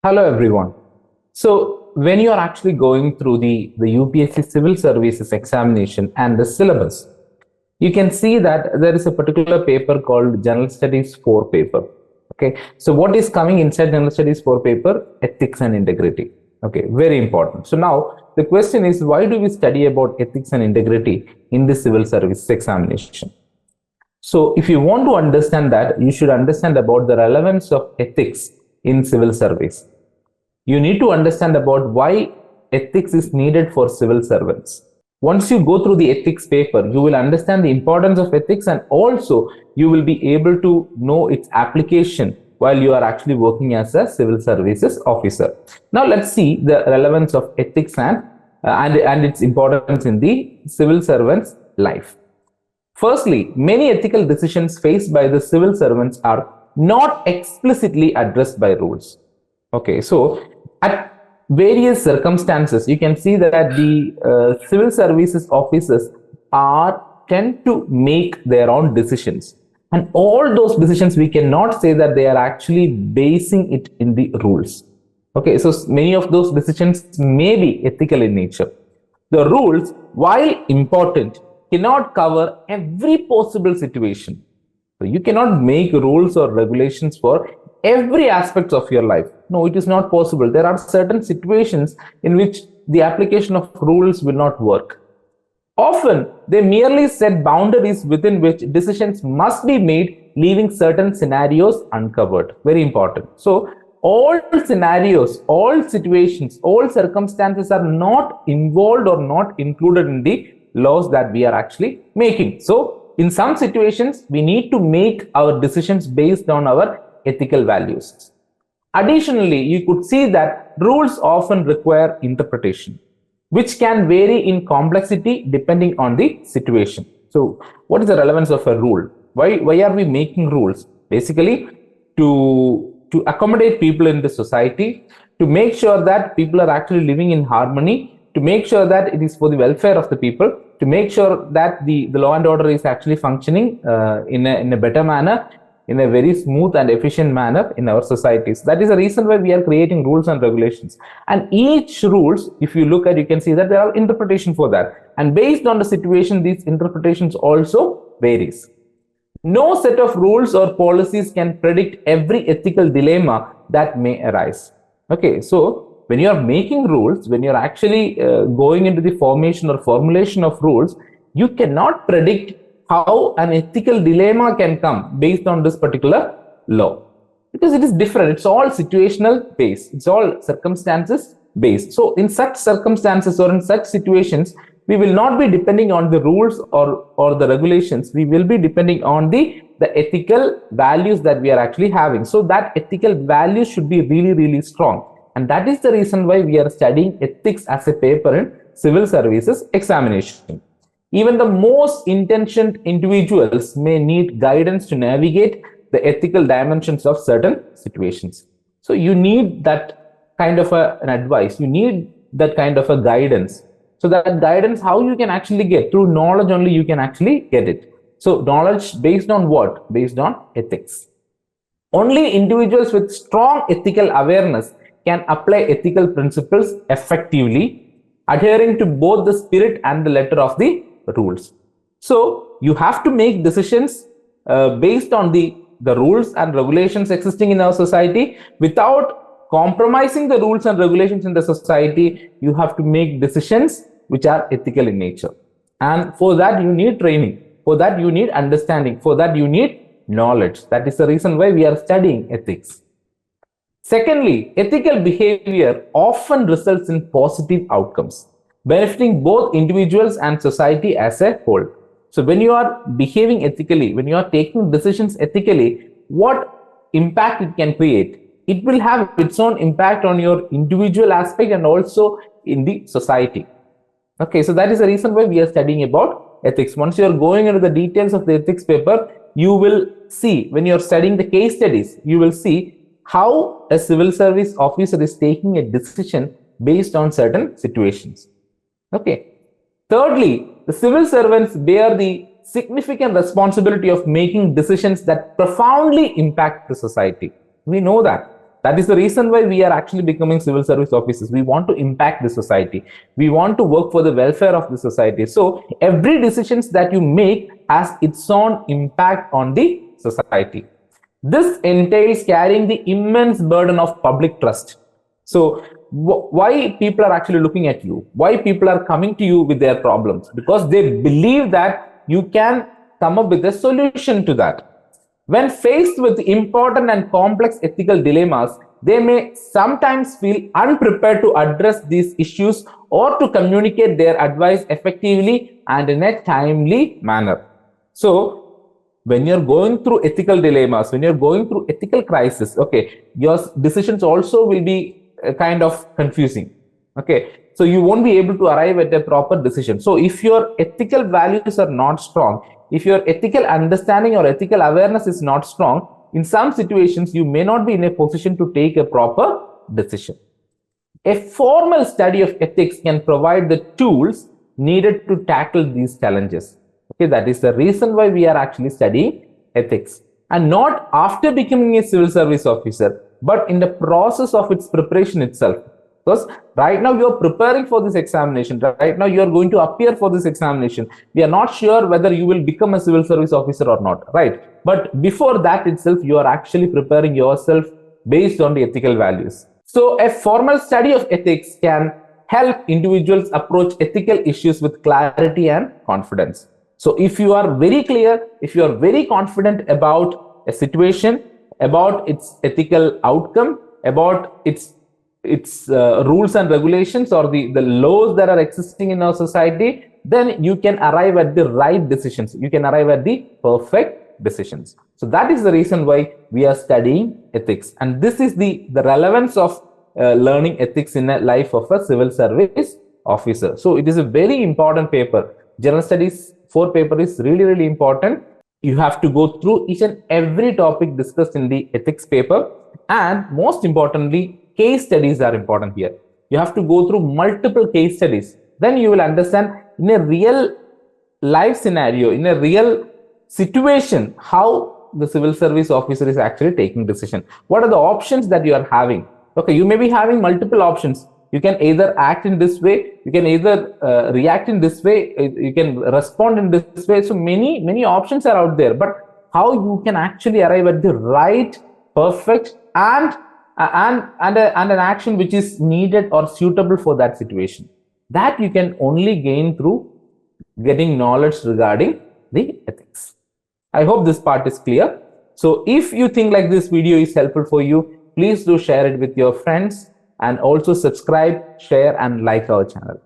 Hello everyone. So when you are actually going through the UPSC Civil Services examination and the syllabus, you can see that there is a particular paper called General Studies 4 paper. Okay. So what is coming inside General Studies 4 paper? Ethics and integrity. Okay. Very important. So now the question is, why do we study about ethics and integrity in the civil service examination? So if you want to understand that, you should understand about the relevance of ethics in civil service. You need to understand about why ethics is needed for civil servants. Once you go through the ethics paper, you will understand the importance of ethics, and also you will be able to know its application while you are actually working as a civil services officer. Now let's see the relevance of ethics and its importance in the civil servant's life. Firstly, many ethical decisions faced by the civil servants are not explicitly addressed by rules. Okay, so at various circumstances, you can see that the civil services officers tend to make their own decisions. And all those decisions, we cannot say that they are actually basing it in the rules. Okay, so many of those decisions may be ethical in nature. The rules, while important, cannot cover every possible situation. So you cannot make rules or regulations for every aspect of your life. No, it is not possible. There are certain situations in which the application of rules will not work. Often, they merely set boundaries within which decisions must be made, leaving certain scenarios uncovered. Very important. So, all scenarios, all situations, all circumstances are not involved or not included in the laws that we are actually making. So, in some situations, we need to make our decisions based on our ethical values. Additionally, you could see that rules often require interpretation, which can vary in complexity depending on the situation. So, what is the relevance of a rule? Why are we making rules? Basically, to accommodate people in the society, to make sure that people are actually living in harmony, to make sure that it is for the welfare of the people, to make sure that the law and order is actually functioning in a better manner, in a very smooth and efficient manner in our societies. That is the reason why we are creating rules and regulations. And each rules, if you look at, you can see that there are interpretation for that. And based on the situation, these interpretations also varies. No set of rules or policies can predict every ethical dilemma that may arise. Okay, so when you are making rules, when you are actually going into the formation or formulation of rules, you cannot predict how an ethical dilemma can come based on this particular law, because it is different. It's all situational based. It's all circumstances based. So in such circumstances or in such situations, we will not be depending on the rules or the regulations. We will be depending on the ethical values that we are actually having. So that ethical values should be really, really strong. And that is the reason why we are studying ethics as a paper in civil services examination. Even the most intentioned individuals may need guidance to navigate the ethical dimensions of certain situations. So you need that kind of an advice. You need that kind of a guidance. So that guidance, how you can actually get? Through knowledge only you can actually get it. So knowledge based on what? Based on ethics. Only individuals with strong ethical awareness can apply ethical principles effectively, adhering to both the spirit and the letter of the rules. So you have to make decisions based on the rules and regulations existing in our society. Without compromising the rules and regulations in the society, you have to make decisions which are ethical in nature. And for that you need training, for that you need understanding, for that you need knowledge. That is the reason why we are studying ethics. Secondly, ethical behavior often results in positive outcomes, benefiting both individuals and society as a whole. So when you are behaving ethically, when you are taking decisions ethically, what impact it can create? It will have its own impact on your individual aspect and also in the society. Okay, so that is the reason why we are studying about ethics. Once you are going into the details of the ethics paper, you will see, when you are studying the case studies, you will see how a civil service officer is taking a decision based on certain situations. Okay. Thirdly, the civil servants bear the significant responsibility of making decisions that profoundly impact the society. We know that. That is the reason why we are actually becoming civil service officers. We want to impact the society. We want to work for the welfare of the society. So every decisions that you make has its own impact on the society. This entails carrying the immense burden of public trust. So why people are actually looking at you? Why people are coming to you with their problems? Because they believe that you can come up with a solution to that. When faced with important and complex ethical dilemmas, they may sometimes feel unprepared to address these issues or to communicate their advice effectively and in a timely manner. So, when you're going through ethical dilemmas, when you're going through ethical crisis, okay, your decisions also will be kind of confusing. Okay, so you won't be able to arrive at a proper decision. So, if your ethical values are not strong, if your ethical understanding or ethical awareness is not strong, in some situations you may not be in a position to take a proper decision. A formal study of ethics can provide the tools needed to tackle these challenges. Okay, that is the reason why we are actually studying ethics, and not after becoming a civil service officer, but in the process of its preparation itself. Because right now you are preparing for this examination, right now you are going to appear for this examination. We are not sure whether you will become a civil service officer or not, right? But before that itself, you are actually preparing yourself based on the ethical values. So a formal study of ethics can help individuals approach ethical issues with clarity and confidence. So if you are very clear, if you are very confident about a situation, about its ethical outcome, about its rules and regulations or the laws that are existing in our society, then you can arrive at the right decisions. You can arrive at the perfect decisions. So that is the reason why we are studying ethics. And this is the relevance of learning ethics in the life of a civil service officer. So it is a very important paper. General Studies 4 paper is really, really important. You have to go through each and every topic discussed in the ethics paper. And most importantly, case studies are important here. You have to go through multiple case studies. Then you will understand in a real life scenario, in a real situation, how the civil service officer is actually taking decision. What are the options that you are having? Okay, you may be having multiple options. You can either act in this way, you can either react in this way, you can respond in this way. So many options are out there, but how you can actually arrive at the right, perfect and an action which is needed or suitable for that situation, that you can only gain through getting knowledge regarding the ethics. I hope this part is clear. So if you think like this video is helpful for you, please do share it with your friends and also subscribe, share and like our channel.